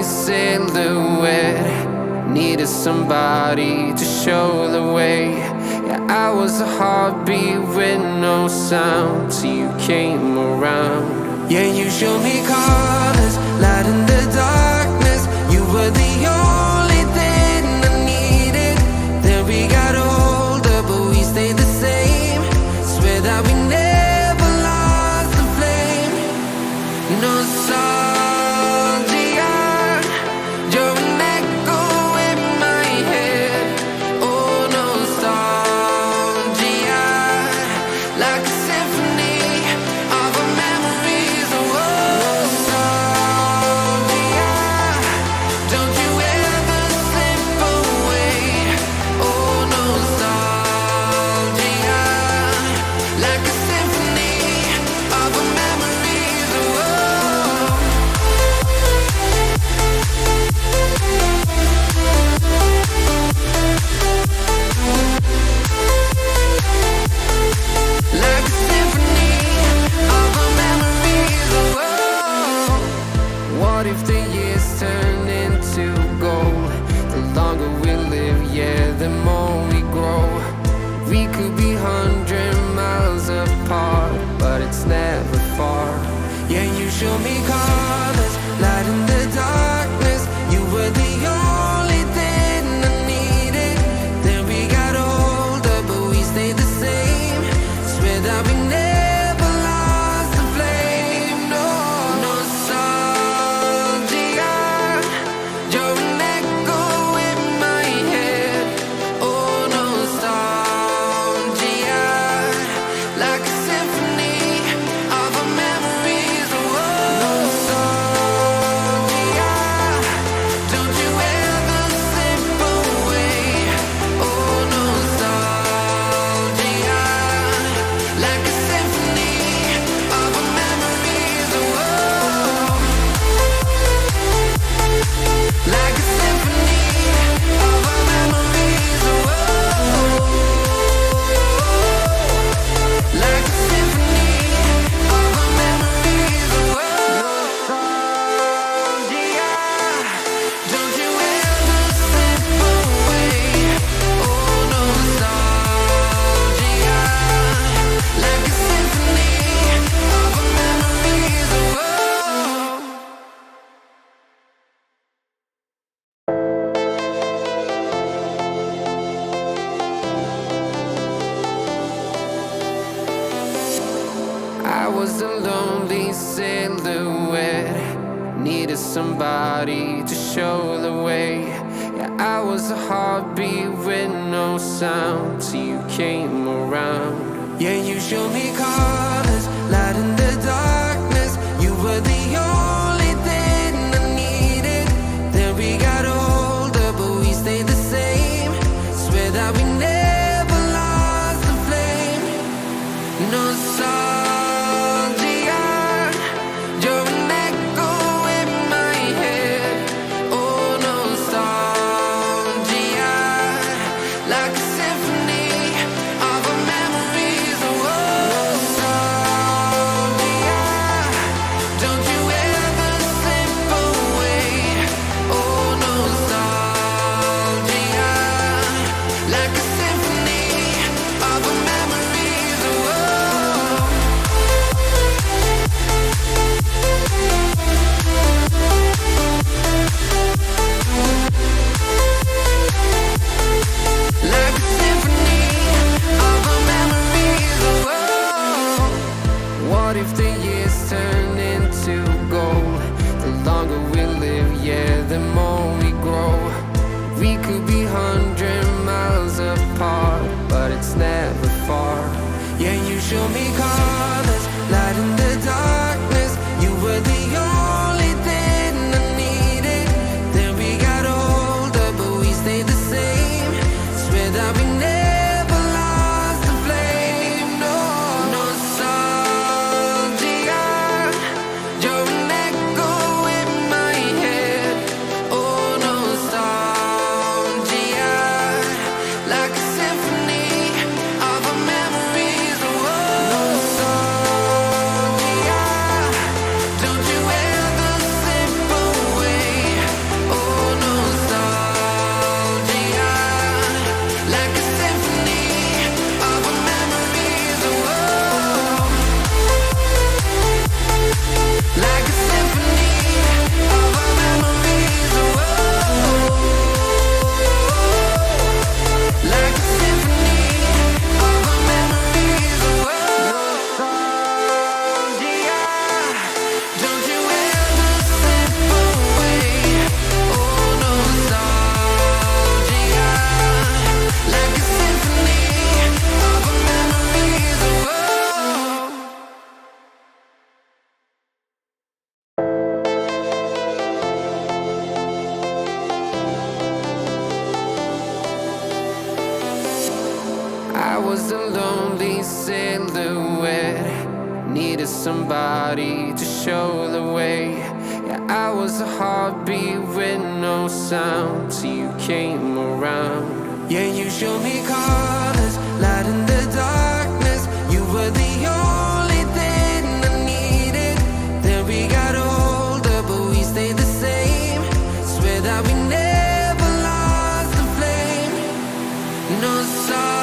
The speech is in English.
silhouette. Needed somebody to show the way. Yeah, I was a heartbeat with no sound till you came around. Yeah, you showed me colors, light in the darkness. You were the only thing I needed. Then we got older, but we stayed the same. Swear that we never lost the flame. Nostalgia, you're an echo in my head. Oh, nostalgia, like a symphony of our memories. Oh, nostalgia, don't you ever slip away. Oh, nostalgia, like a symphony of our memories. Oh, like a symphony of our memories. Oh, what if the years turn into gold? The longer we live, yeah, the more we grow. We could be 100 miles apart, but it's never far. Yeah, you show me colors, light in the darkness. You were the only thing I needed. Then we got older, but we stayed the same. Swear that we never lost the flame. No, nostalgia, you're an echo in my head. Oh, nostalgia, like a symphony of our memories. Oh, nostalgia, don't you ever slip away. Oh, nostalgia, like a symphony of our memories. Oh, like a symphony of our memories. Oh, like a symphony of our memories. Oh, nostalgia, don't you ever slip away. Oh, nostalgia, like a symphony of our memories. Oh, I was a lonely silhouette. Needed somebody to show the way. Yeah, I was a heartbeat with no sound till you came around. Yeah, you showed me colors, light in the darkness. You were the only thing I needed. Then we got older, but we stayed the same. Swear that we never lost the flame. Nostalgia, you're an echo in my head. Oh, nostalgia, like a symphony of our memories. Oh, nostalgia, don't you ever slip away. Oh, nostalgia, like a symphony of our memories. Oh, like a symphony of our memories. Oh, what if the years turn into gold? The longer we live, yeah, the more we grow. We could be 100 miles apart, but it's never far. Yeah, you show me colors, light in the darkness. You were the only thing I needed. Then we got older, but we stayed the same. Swear that we never lost the flame. No, nostalgia, you're an echo in my head. Oh, nostalgia, like a symphony of our memories. Oh, I was a lonely silhouette, needed somebody to show the way. Yeah, I was a heartbeat with no sound till you came around. Yeah, you showed me colors, light in the darkness. You were the only thing I needed. Then we got older, but we stayed the same. Swear that we never lost the flame. No sorry.